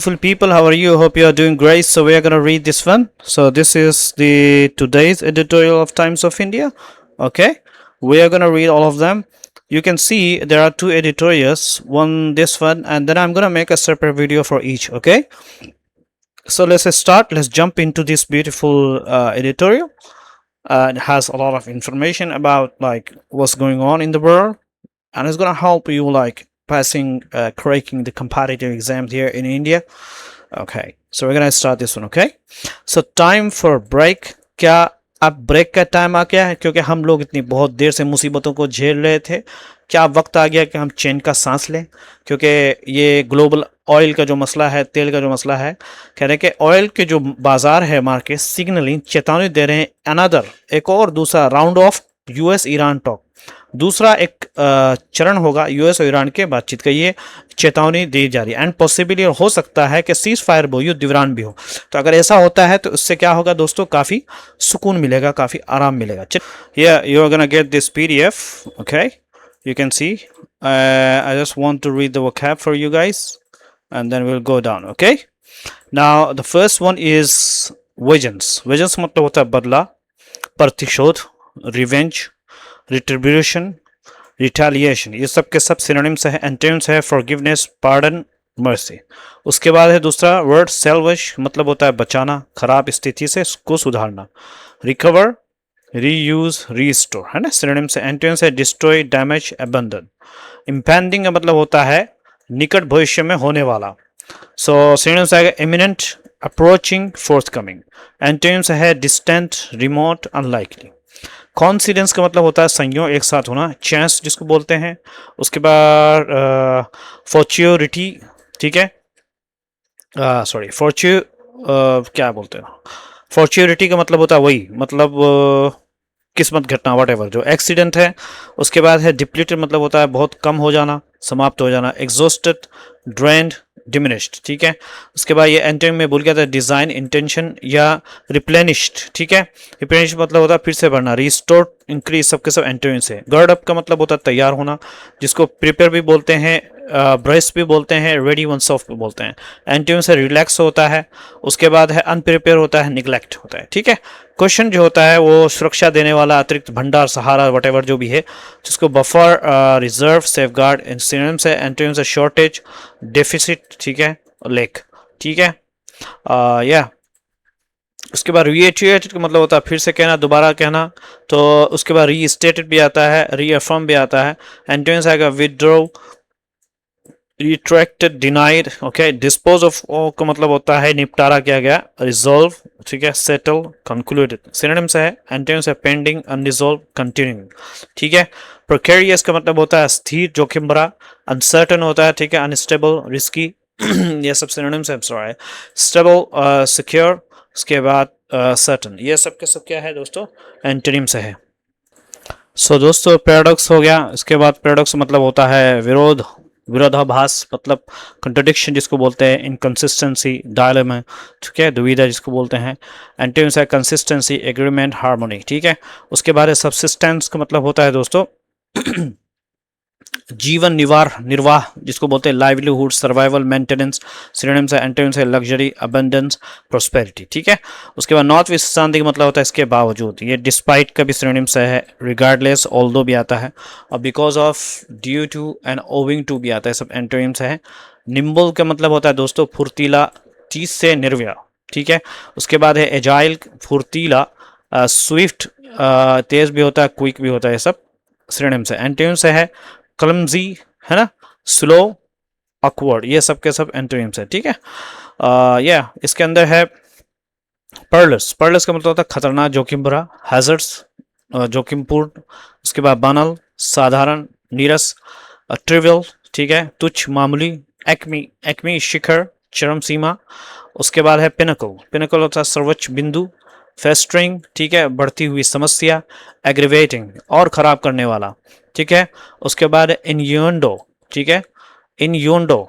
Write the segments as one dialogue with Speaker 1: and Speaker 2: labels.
Speaker 1: Beautiful people, how are you? Hope you are doing great. So we are going to read this one. So this is the today's editorial of Times of India. Okay, we are going to read all of them. You can see there are two editorials, one this one, and then I'm going to make a separate video for each. Okay, so let's start. Let's jump into this beautiful editorial. It has a lot of information about like what's going on in the world, and it's going to help you like passing cracking the competitive exams here in India. Okay, so we're gonna start this one. Okay, so time for break. क्या अब break का time आ गया है? क्योंकि हम लोग इतनी बहुत देर से मुसीबतों को झेल रहे थे, क्या वक्त आ गया कि हम चैन का सांस लें? क्योंकि ये ग्लोबल ऑयल का जो मसला है, तेल का जो मसला है, कह रहे हैं कि ऑयल के जो बाजार है, मार्केट सिग्नलिंग चेतावनी दे रहे हैं, अनदर एक और दूसरा round of US Iran talk, दूसरा एक चरण होगा यूएस और ईरान के बातचीत का, ये चेतावनी दी जा रही है। एंड पॉसिबली हो सकता है कि सीज फायर भी हो, युद्ध विराम भी हो। तो अगर ऐसा होता है तो उससे क्या होगा दोस्तों, काफ़ी सुकून मिलेगा, काफ़ी आराम मिलेगा। You are gonna get this PDF. Okay, you can see I just want to read the vocab for you guys and then we'll go down. Okay, now the first one is vengeance मतलब होता है बदला, प्रतिशोध, revenge, रिट्रिब्यूशन, retaliation, ये सब के सब synonyms है, एंटोनिम्स है फॉरगिवनेस, पार्डन, मर्सी। उसके बाद है दूसरा वर्ड सेल्विश, मतलब होता है बचाना, खराब स्थिति से उसको सुधारना, रिकवर, रीयूज, रीस्टोर, है ना, सिनोनिम्स है। एंटोनिम्स है डिस्ट्रॉय, डैमेज, अबंडन। इम्पेंडिंग का मतलब होता है निकट भविष्य में होने वाला। सो सिनोनिम्स आएगा इमिनेंट, अप्रोचिंग, फोर्थकमिंग। एंटोनिम्स है डिस्टेंट, रिमोट, अनलाइकली। कॉन्सिडेंस का मतलब होता है संयोग, एक साथ होना, चांस जिसको बोलते हैं। उसके बाद फॉर्च्यूरिटी, ठीक है, सॉरी क्या बोलते हैं, फॉर्च्यूरिटी का मतलब होता है वही, मतलब किस्मत घटना, वट एवर जो एक्सीडेंट है। उसके बाद है डिप्लीटेड, मतलब होता है बहुत कम हो जाना, समाप्त हो जाना। एग्जॉस्टेड, ड्रेन्ड, डिमिनिश्ड, ठीक है। उसके बाद ये एंटोनिम में भूल गया था, डिजाइन, इंटेंशन या रिप्लेनिश्ड, ठीक है। रिप्लेनिश मतलब होता है फिर से बढ़ना, रिस्टोर, इंक्रीज, सबके सब एंटोनिम से। गर्ड अप का मतलब होता है तैयार होना, जिसको प्रिपेयर भी बोलते हैं, ब्रेस भी बोलते हैं, रेडी वन ऑफ भी बोलते हैं। एंटोनिम से रिलैक्स होता है। उसके बाद है अनप्रिपेयर होता है, निग्लेक्ट होता है, ठीक है। क्वेश्चन जो होता है वो सुरक्षा देने वाला, अतिरिक्त भंडार, सहारा, वटेवर जो भी है, जिसको buffer, reserve, safe guard. Synonym से एंटोनिम से शॉर्टेज, डेफिसिट, ठीक है, लेक, ठीक है, या उसके बाद रीएट्यूएटेड का मतलब होता है फिर से कहना, दोबारा कहना। तो उसके बाद रीस्टेटेड भी आता है, रीअफर्म भी आता है। एंटोनिम्स आएगा withdraw, retracted, denied, okay. Dispose of का मतलब होता है निपटारा किया गया, रिजॉल्व, ठीक है, सेटल, कंक्लूडेड। सिनोनिम्स है एंटोनिम्स है पेंडिंग, अनरिजॉल्व, कंटिन्यूइंग, ठीक है। प्रोकैरियस का मतलब होता है स्थिर, जोखिम भरा। अनसर्टन होता है, ठीक है, अनस्टेबल, रिस्की, ये सब सिनोनिम्स है। Sorry, stable, secure. उसके बाद सर्टन, ये सब के सब क्या है दोस्तों, एंटोनिम्स है। सो दोस्तों पैराडॉक्स हो गया। इसके बाद पैराडॉक्स मतलब होता है विरोध, विरोधाभास, मतलब कंट्रडिक्शन जिसको बोलते हैं, इनकंसिस्टेंसी, डायलेमा, ठीक है, दुविधा जिसको बोलते हैं। एंटोनिम्स है कंसिस्टेंसी, एग्रीमेंट, हार्मोनी, ठीक है। उसके बाद सब्सिस्टेंस का मतलब होता है दोस्तों जीवन निर्वाह जिसको बोलते हैं, लाइवलीहुड, सर्वाइवल, मेंटेनेंस। सिनोनिम्स है एंटोनिम्स है लग्जरी, अबंडेंस, प्रोस्पेरिटी, ठीक है। उसके बाद नॉर्थ विस्तांति का मतलब होता है इसके बावजूद, ये डिस्पाइट का भी सिनोनिम्स है, रिगार्डलेस, ऑल्दो भी आता है, और because of, due to and owing to भी आता है, सब एंटोनिम्स है। निम्बल का मतलब होता है दोस्तों फुर्तीला, चीज से निर्भय, ठीक है। उसके बाद है एजाइल, फुर्तीला, स्विफ्ट, तेज भी होता है, क्विक भी होता है, सब सिनोनिम्स है। एंटोनिम्स है क्लमजी, है ना, स्लो, ऑकवर्ड, ये सब के सब एंटोनिम्स है, ठीक है। या इसके अंदर है पर्लस, पर्लस का मतलब होता है खतरनाक, जोखिम भरा, हैजर्ड्स, जोखिमपूर्ण। उसके बाद बनल, साधारण, नीरस, ट्रिवियल, ठीक है, तुच्छ, मामूली। एक्मी, एक्मी शिखर, चरम सीमा। उसके बाद है पिनकल, पिनकल होता है सर्वोच्च बिंदु। फेस्टरिंग, ठीक है, बढ़ती हुई समस्या। एग्रीवेटिंग, और खराब करने वाला, ठीक है। उसके बाद इन्यूएंडो, ठीक है, इन्यूएंडो,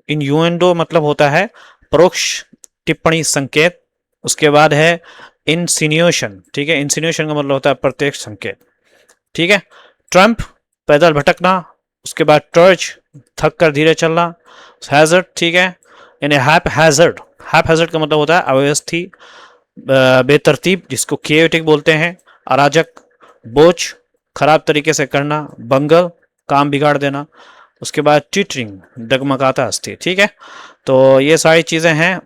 Speaker 1: इन्यूएंडो मतलब होता है परोक्ष टिप्पणी, संकेत। उसके बाद है इंसिन्यूएशन, ठीक है, इंसिन्यूएशन का मतलब होता है प्रत्यक्ष संकेत, ठीक है। ट्रम्प, पैदल भटकना। उसके बाद टर्च, थक कर धीरे चलना। हैजर्ड, ठीक है, यानी हैप हैज़र्ड का मतलब होता है अव्यवस्थित, बेतरतीब, जिसको केयोटिक बोलते हैं, अराजक, बोझ, खराब तरीके से करना, बंगल, काम बिगाड़ देना। उसके बाद टिटरिंग, डगमगाता अस्थिर। ठीक है, तो ये सारी चीज़ें हैं।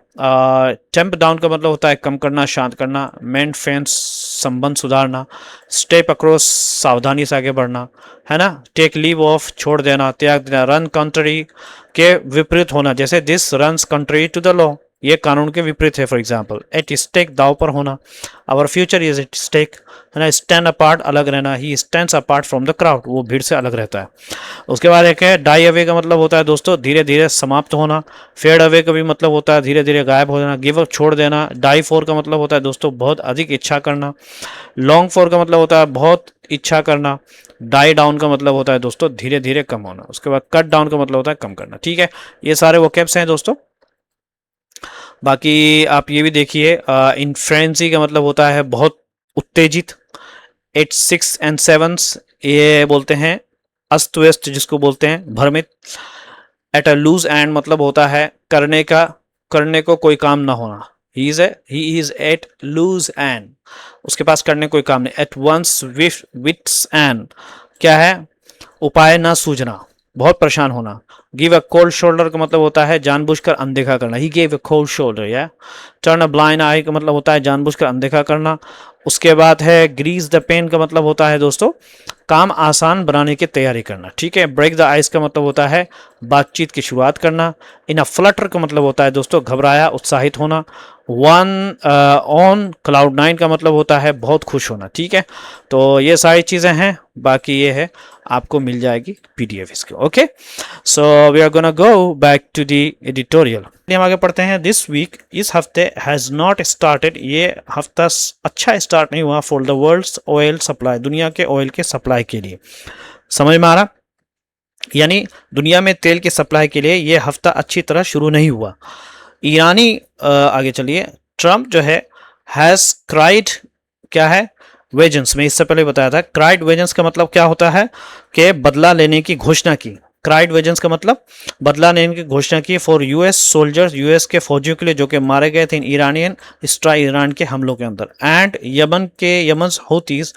Speaker 1: टेम्प डाउन का मतलब होता है कम करना, शांत करना। मेंट फेंस, संबंध सुधारना। स्टेप अक्रॉस, सावधानी से आगे बढ़ना, है ना। टेक लीव ऑफ, छोड़ देना, त्याग देना। रन कंट्री के विपरीत होना, जैसे this runs country to the law, ये कानून के विपरीत है। फॉर एग्जाम्पल एट स्टेक, दाव पर होना। Our future is at stake, है ना। स्टैंड अपार्ट, अलग रहना। He stands apart from the crowd, वो भीड़ से अलग रहता है। उसके बाद एक है डाई अवे का मतलब होता है दोस्तों धीरे धीरे समाप्त होना। फेड अवे का भी मतलब होता है धीरे धीरे गायब हो जाना। गिव अप, छोड़ देना। डाई फोर का मतलब होता है दोस्तों बहुत अधिक इच्छा करना। लॉन्ग फोर का मतलब होता है बहुत इच्छा करना। डाई डाउन का मतलब होता है दोस्तों धीरे धीरे कम होना। उसके बाद कट डाउन का मतलब होता है कम करना। ठीक है, ये सारे वो कैप्स हैं दोस्तों। बाकी आप ये भी देखिए, इन फ्रेंजी का मतलब होता है बहुत उत्तेजित। 8 6 एंड 7 ये बोलते हैं अस्त व्यस्त, जिसको बोलते हैं भ्रमित। एट अ लूज एंड मतलब होता है करने को कोई काम ना होना। He is at loose end, उसके पास करने कोई काम नहीं। एट वंस विट्स एंड क्या है, उपाय ना सूझना, बहुत परेशान होना। गिव अ कोल्ड शोल्डर का मतलब होता है जानबूझकर अनदेखा करना। He gave a cold shoulder या। टर्न अ ब्लाइंड आई का मतलब होता है जानबूझकर अनदेखा करना। उसके बाद है ग्रीस द पेन का मतलब होता है दोस्तों काम आसान बनाने की तैयारी करना। ठीक है, ब्रेक द आइस का मतलब होता है बातचीत की शुरुआत करना। इन अ फ्लटर का मतलब होता है दोस्तों घबराया, उत्साहित होना। वन ऑन क्लाउड नाइन का मतलब होता है बहुत खुश होना। ठीक है, तो ये सारी चीज़ें हैं। बाकी ये है आपको मिल जाएगी पीडीएफ इसके। Okay, so we are gonna go back to the editorial. हम आगे पढ़ते हैं। दिस वीक, इस हफ्ते, हैज़ नॉट स्टार्टेड, ये हफ्ता अच्छा स्टार्ट नहीं हुआ for the world's oil supply, दुनिया के ऑयल के सप्लाई के लिए। समझ में आ रहा, यानी दुनिया में तेल की सप्लाई के लिए ये हफ्ता अच्छी तरह शुरू नहीं हुआ। ईरानी आगे चलिए। ट्रम्प जो है हैज़ क्राइड, क्या है, वेजेंस में इससे पहले बताया था। क्राइड वेजेंस का मतलब क्या होता है कि बदला लेने की घोषणा की। क्राइड वेजेंस का मतलब बदला लेने की घोषणा की फॉर यूएस सोल्जर्स, यूएस के फौजियों के लिए जो कि मारे गए थे इन ईरानियन स्ट्राइक, ईरान के हमलों के अंदर। एंड यमन हौतीज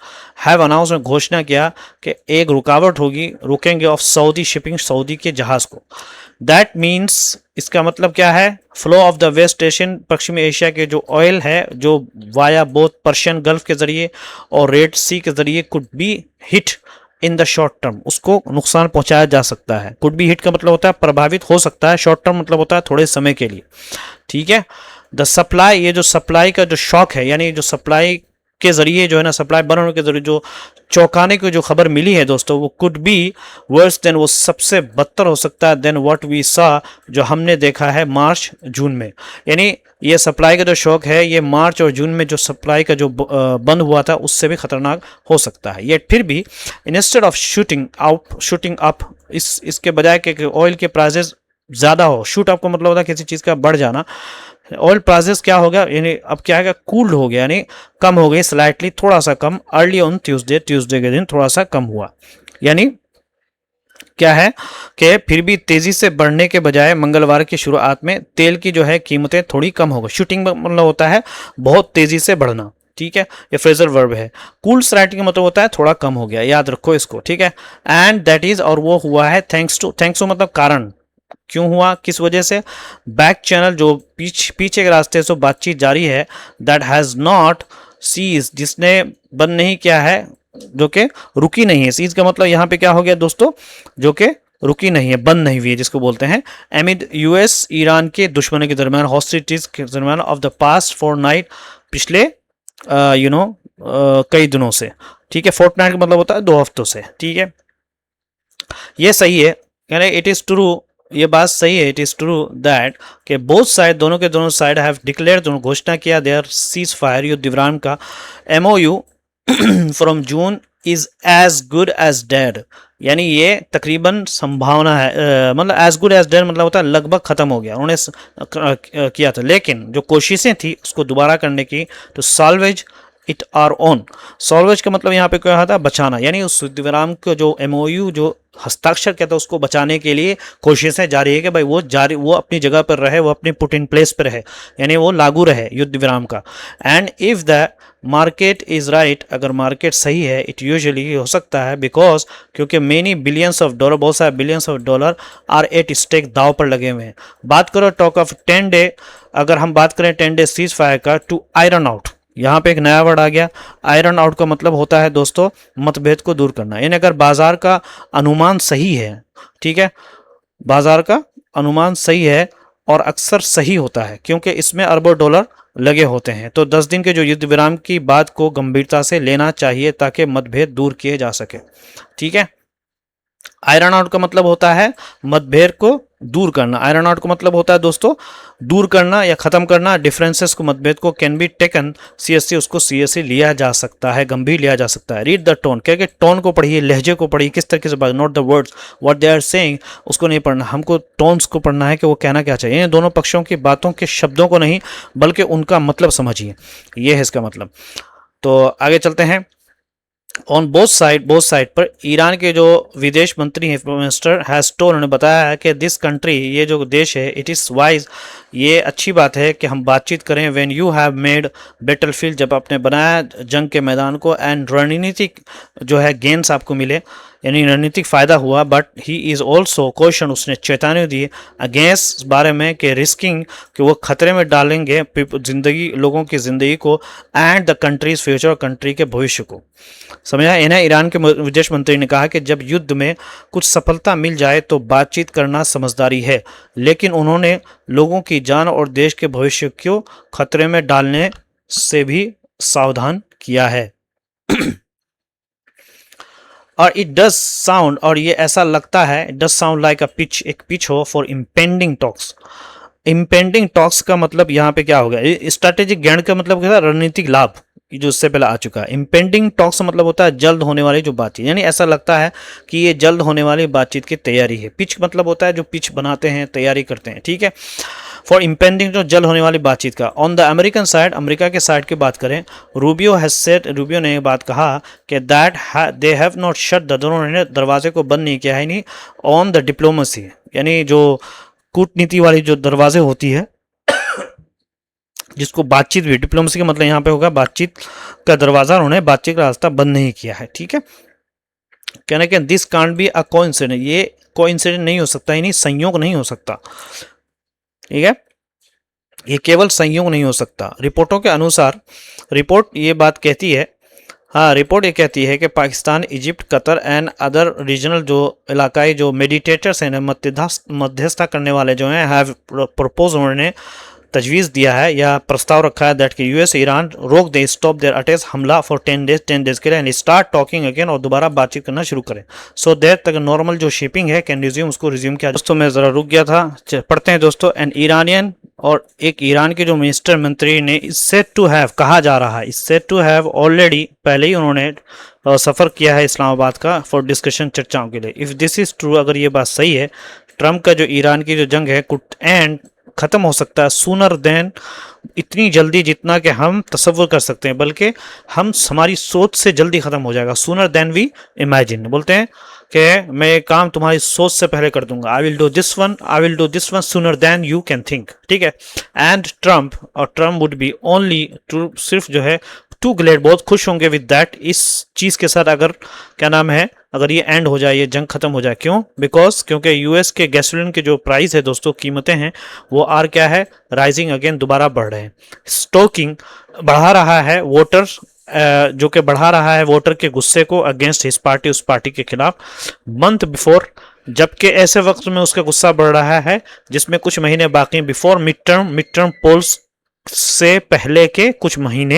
Speaker 1: हैव अनाउंस, में घोषणा किया कि एक रुकावट होगी, रुकेंगे ऑफ सऊदी शिपिंग, सऊदी के जहाज को। दैट मीन्स, इसका मतलब क्या है, flow of the West Asian, पश्चिमी एशिया के जो ऑयल है जो वाया बोथ पर्शियन गल्फ के जरिए और रेड सी के जरिए could be hit in the short term, उसको नुकसान पहुंचाया जा सकता है। कुड बी हिट का मतलब होता है प्रभावित हो सकता है, शॉर्ट टर्म मतलब होता है थोड़े समय के लिए। ठीक है, द सप्लाई, ये जो सप्लाई का जो शॉक है, यानी जो सप्लाई के जरिए जो है ना, सप्लाई बंद होने के जरिए जो चौंकाने की जो खबर मिली है दोस्तों, वो कुड बी वर्स देन, वो सबसे बदतर हो सकता है देन व्हाट वी सा, जो हमने देखा है मार्च जून में। यानी ये सप्लाई का जो शॉक है, ये मार्च और जून में जो सप्लाई का जो बंद हुआ था उससे भी खतरनाक हो सकता है। ये फिर भी इंस्टेड ऑफ शूटिंग अप, इसके बजाय कि ऑयल के प्राइसेस ज़्यादा हो, शूट अप का मतलब होता है किसी चीज़ का बढ़ जाना। ऑयल प्राइसेस क्या हो गया, यानी अब क्या है, कूल्ड हो गया, यानी कम हो गई स्लाइटली, थोड़ा सा कम। अर्ली ऑन ट्यूसडे के दिन थोड़ा सा कम हुआ। यानी क्या है कि फिर भी तेजी से बढ़ने के बजाय मंगलवार की शुरुआत में तेल की जो है कीमतें थोड़ी कम हो गई। शूटिंग मतलब होता है बहुत तेजी से बढ़ना। ठीक है, ये फ्रेजल वर्ब है। कूल स्लाइट का मतलब होता है थोड़ा कम हो गया, याद रखो इसको। ठीक है, एंड दैट इज, और वो हुआ है थैंक्स टू मतलब कारण, क्यों हुआ, किस वजह से। बैक चैनल, जो पीछे के रास्ते से बातचीत जारी है। दैट हैज़ नॉट सीज, जिसने बंद नहीं किया है, जो कि रुकी नहीं है। सीज का मतलब यहाँ पे क्या हो गया दोस्तों, जो कि रुकी नहीं है, बंद नहीं हुई है, जिसको बोलते हैं। एमिड यूएस ईरान के दुश्मनों के दरमियान, हॉस्टिलिटीज के दरमियान, ऑफ द पास्ट फोर्टनाइट, पिछले कई दिनों से। ठीक है, फोर्टनाइट का मतलब होता है 2 हफ्तों से। ठीक है, ये सही है, यानी इट इज ट्रू, ये बात सही है। इट इज ट्रू दैट कि बोथ साइड, दोनों के दोनों साइड हैव डिक्लेयर, दोनों घोषणा किया देयर सीज फायर, युद्ध विराम का। MOU from June is as good as dead, यानी ये तकरीबन संभावना है, मतलब एज गुड एज डेड मतलब होता है लगभग खत्म हो गया, उन्होंने किया था। लेकिन जो कोशिशें थी उसको दोबारा करने की, तो salvage it our own. Salvage का मतलब यहाँ पे क्या था, बचाना, यानी उस युद्ध विराम को जो MOU जो हस्ताक्षर कहता है उसको बचाने के लिए कोशिशें जारी है कि भाई वो अपनी जगह पर रहे, वो अपनी पुट इन प्लेस पर रहे, यानी वो लागू रहे युद्ध विराम का। And if the market is right, अगर मार्केट सही है, इट यूजुअली हो सकता है, बिकॉज क्योंकि मेनी बिलियंस ऑफ डॉलर, बहुत सारे billions of dollar are at stake, दाव पर लगे हुए हैं। बात करो टॉक ऑफ 10 डे, अगर हम बात करें 10 डे सीज फायर का, टू आयरन आउट, यहाँ पे एक नया वर्ड आ गया। आयरन आउट का मतलब होता है दोस्तों मतभेद को दूर करना, यानी अगर बाजार का अनुमान सही है, ठीक है, बाजार का अनुमान सही है और अक्सर सही होता है क्योंकि इसमें अरबों डॉलर लगे होते हैं, तो 10 दिन के जो युद्ध विराम की बात को गंभीरता से लेना चाहिए ताकि मतभेद दूर किए जा सके। ठीक है, आयरन आउट का मतलब होता है मतभेद को दूर करना। आयरन आउट का मतलब होता है दोस्तों दूर करना या खत्म करना। डिफरेंसेस को, मतभेद को कैन बी टेकन सीरियसली, उसको सीरियसली लिया जा सकता है, गंभीर लिया जा सकता है। रीड द टोन, क्या टोन को पढ़िए, लहजे को पढ़िए, किस तरीके से बात, not the words what they are saying, उसको नहीं पढ़ना, हमको टोन्स को पढ़ना है कि वो कहना क्या चाहिए। दोनों पक्षों की बातों के शब्दों को नहीं बल्कि उनका मतलब समझिए, ये है इसका मतलब। तो आगे चलते हैं। ऑन बोथ साइड पर ईरान के जो विदेश मंत्री हैं, मिनिस्टर हैज टोल्ड, उन्होंने बताया है कि दिस कंट्री, ये जो देश है, इट इज़ वाइज, ये अच्छी बात है कि हम बातचीत करें। When you have made battlefield, जब आपने बनाया जंग के मैदान को, एंड रणनीतिक जो है गेंस आपको मिले, यानी रणनीतिक फ़ायदा हुआ। But he is also question, उसने चेतावनी दी अगेंस्ट बारे में कि रिस्किंग, कि वो खतरे में डालेंगे जिंदगी, लोगों की ज़िंदगी को, and the countries future, country के भविष्य को। समझा इन्हें। ईरान के विदेश मंत्री ने कहा कि जब युद्ध में कुछ सफलता मिल जाए तो बातचीत करना समझदारी है, लेकिन उन्होंने लोगों की जान और देश के भविष्य को खतरे में डालने से भी सावधान किया है। और इट डज साउंड, और ये ऐसा लगता है, it does sound like a pitch, एक पिच हो for impending talks. Impending talks का मतलब यहाँ पे क्या हो गया, स्ट्रैटेजिक गेन का मतलब क्या था, रणनीतिक लाभ, जो इससे पहले आ चुका है। इम्पेंडिंग टॉक्स मतलब होता है जल्द होने वाली जो बातचीत, यानी ऐसा लगता है कि ये जल्द होने वाली बातचीत की तैयारी है। पिच मतलब होता है जो पिच बनाते हैं, तैयारी करते हैं, ठीक है। फॉर इम्पेंडिंग, जो जल्द होने वाली बातचीत का। On the American side, America के साइड की बात करें, रूबियो हैज सेड, रूबियो ने बात कहा कि that they have not shut the door, उन्होंने दरवाजे को बंद नहीं किया है, नहीं ऑन द डिप्लोमेसी, यानी जो कूटनीति वाली जो दरवाजे होती है, जिसको बातचीत भी, डिप्लोमेसी का मतलब यहाँ पे होगा बातचीत का दरवाजा, उन्होंने बातचीत का रास्ता बंद नहीं किया है, ठीक है। कहने के this can't be a coincidence, ये कोइंसिडेंस नहीं हो सकता, यानी संयोग नहीं हो सकता, ठीक है, ये केवल संयोग नहीं हो सकता। रिपोर्टों के अनुसार, रिपोर्ट ये बात कहती है, हाँ रिपोर्ट ये कहती है कि Pakistan, Egypt, Qatar and other regional जो इलाकाई जो मेडिटेटर्स हैं, मध्यस्थता करने वाले जो हैं, हैव प्रपोज, उन्होंने तजवीज़ दिया है या प्रस्ताव रखा है दैट कि यूएस ईरान रोक दे, स्टॉप देयर अटैक, हमला फॉर 10 डेज के लिए, एंड स्टार्ट टॉकिंग अगेन, और दोबारा बातचीत करना शुरू करें, सो दैट तक नॉर्मल जो शिपिंग है कैन रिज्यूम, उसको रिज्यूम किया। दोस्तों मैं ज़रा रुक गया था, पढ़ते हैं दोस्तों। एंड ईरानियन, और एक ईरान के जो मिनिस्टर मंत्री ने इस सेड टू हैव, कहा जा रहा है, इस सेड टू हैव ऑलरेडी, पहले ही उन्होंने सफ़र किया है इस्लामाबाद का फॉर डिस्कशन, चर्चाओं के लिए। इफ़ दिस इज़ ट्रू, अगर ये बात सही है, ट्रंप का जो ईरान की जो जंग है कुड एंड, खत्म हो सकता है, सूनर देन, इतनी जल्दी जितना कि हम तसव्वुर कर सकते हैं, बल्कि हम हमारी सोच से जल्दी खत्म हो जाएगा। सूनर देन वी इमेजिन, बोलते हैं कि मैं ये काम तुम्हारी सोच से पहले कर दूंगा, I will do this one, I will do this one sooner than you can think, ठीक है। एंड ट्रंप, और Trump would be only to, सिर्फ जो है टू ग्लेड, बहुत खुश होंगे विद दैट, इस चीज़ के साथ, अगर क्या नाम है, अगर ये एंड हो जाए, ये जंग खत्म हो जाए। क्यों? बिकॉज क्योंकि यूएस के गैसोलीन के जो प्राइस है दोस्तों, कीमतें हैं, वो आर क्या है, राइजिंग अगेन, दोबारा बढ़ रहे हैं। स्टोकिंग बढ़ा रहा है वोटर्स, जो कि बढ़ा रहा है वोटर के गुस्से को अगेंस्ट हिस पार्टी, उस पार्टी के खिलाफ, मंथ बिफोर, जबकि ऐसे वक्त में उसका गुस्सा बढ़ रहा है जिसमें कुछ महीने बाकी, बिफोर मिड टर्म पोल्स, से पहले के कुछ महीने,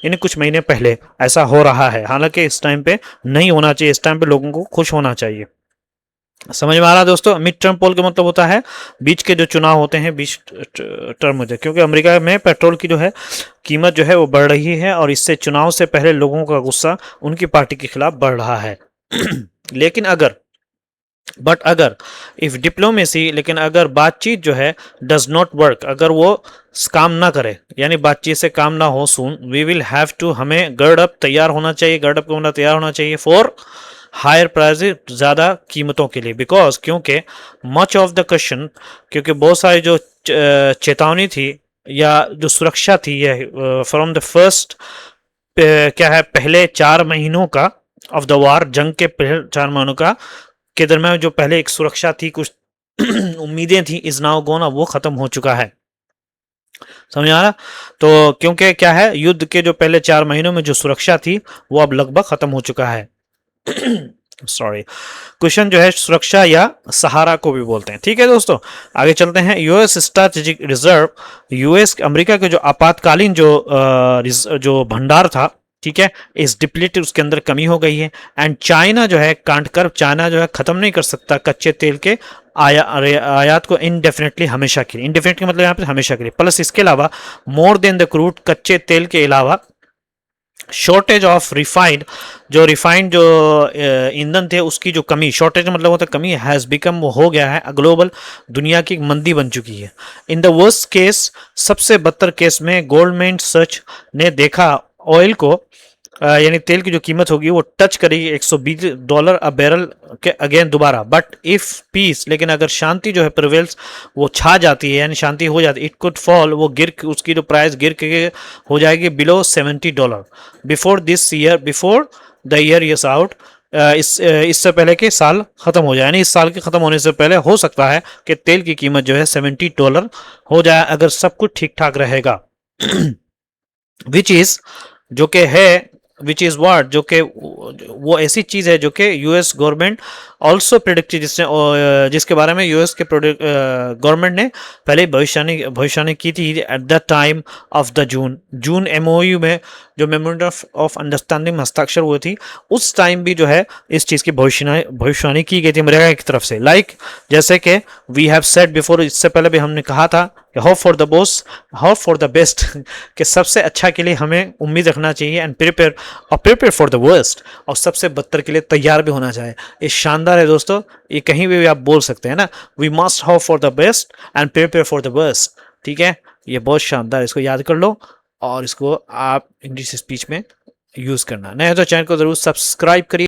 Speaker 1: यानी कुछ महीने पहले ऐसा हो रहा है। हालांकि इस टाइम पे नहीं होना चाहिए, इस टाइम पे लोगों को खुश होना चाहिए। समझ में आ रहा है दोस्तों? मिड टर्म पोल का मतलब होता है बीच के जो चुनाव होते हैं, बीच टर्म होते हैं, क्योंकि अमेरिका में पेट्रोल की जो है कीमत जो है वो बढ़ रही है, और इससे चुनाव से पहले लोगों का गुस्सा उनकी पार्टी के खिलाफ बढ़ रहा है। लेकिन अगर बट अगर इफ डिप्लोमेसी, लेकिन अगर बातचीत जो है डज नॉट वर्क, अगर वो काम ना करे, यानी बातचीत से काम ना हो, soon we will have to, हमें गर्ड अप तैयार होना चाहिए, गर्ड अप होना तैयार होना चाहिए फॉर हायर प्राइस, ज़्यादा कीमतों के लिए, बिकॉज क्योंकि मच ऑफ द क्वेश्चन, क्योंकि बहुत सारी जो चेतावनी थी या जो सुरक्षा थी, ये फ्रॉम द फर्स्ट, क्या है, पहले 4 महीनों का ऑफ द वार, जंग के पहले 4 महीनों का के दरमियान जो पहले एक सुरक्षा थी, कुछ उम्मीदें थी, इज नाउ गोन, अब वो खत्म हो चुका है। समझ आ रहा? तो क्योंकि क्या है, युद्ध के जो पहले 4 महीनों में जो सुरक्षा थी वो अब लगभग खत्म हो चुका है। सॉरी। क्वेश्चन जो है सुरक्षा या सहारा को भी बोलते हैं। ठीक है दोस्तों, आगे चलते हैं। US strategic reserve, US America के जो आपातकालीन जो भंडार था, ठीक है, इस डिप्लीटेड, उसके अंदर कमी हो गई है। एंड चाइना जो है कांट कर, चाइना जो है खत्म नहीं कर सकता कच्चे तेल के आयात को इनडेफिनेटली, हमेशा के लिए। इनडेफिनेटली मतलब यहाँ पे हमेशा के लिए। प्लस इसके अलावा मोर देन द क्रूड, कच्चे तेल के अलावा शॉर्टेज ऑफ रिफाइंड, जो रिफाइंड जो ईंधन थे उसकी जो कमी, शॉर्टेज मतलब होता है कमी, हैज़ बिकम, वो हो गया है ग्लोबल, दुनिया की मंदी बन चुकी है। इन द वर्स्ट केस, सबसे बदतर केस में, गोल्डमैन सर्च ने देखा ऑयल को, यानी तेल की जो कीमत होगी वो टच करेगी $120 अ बैरल के अगेन दोबारा। बट इफ पीस, लेकिन अगर शांति जो है प्रिवेल्स, वो छा जाती है, यानी शांति हो जाती है, इट कुड फॉल, वो उसकी जो प्राइस गिर के हो जाएगी below $70 before this year, before the year is out, इससे पहले कि साल खत्म हो जाए, यानी इस साल के खत्म होने से पहले हो सकता है कि तेल की कीमत जो है $70 हो जाए, अगर सब कुछ ठीक ठाक रहेगा। विच इज, जो कि है, विच इज वाट, जो कि वो ऐसी चीज है जो कि यूएस गवर्नमेंट ऑल्सो प्रिडिक्ट, जिसके बारे में यूएस के गवर्नमेंट ने पहले भविष्यवाणी की थी at the time of the June MOU में, जो मेमोरेंडम ऑफ अंडरस्टैंडिंग हस्ताक्षर हुई थी, उस टाइम भी जो है इस चीज की भविष्यवाणी की गई थी अमेरिका की तरफ से। जैसे कि वी हैव सेड बिफोर, इससे पहले भी हमने कहा था कि hope for the hope for the best, कि सबसे अच्छा के लिए हमें उम्मीद रखना चाहिए, and prepare for the worst, और सबसे बदतर के लिए तैयार भी होना चाहिए। ये शानदार है दोस्तों, ये कहीं भी आप बोल सकते हैं ना, we must hope for the best and prepare for the worst. ठीक है, ये बहुत शानदार, इसको याद कर लो और इसको आप इंग्लिश स्पीच में यूज करना। नहीं तो चैनल को जरूर सब्सक्राइब करिए।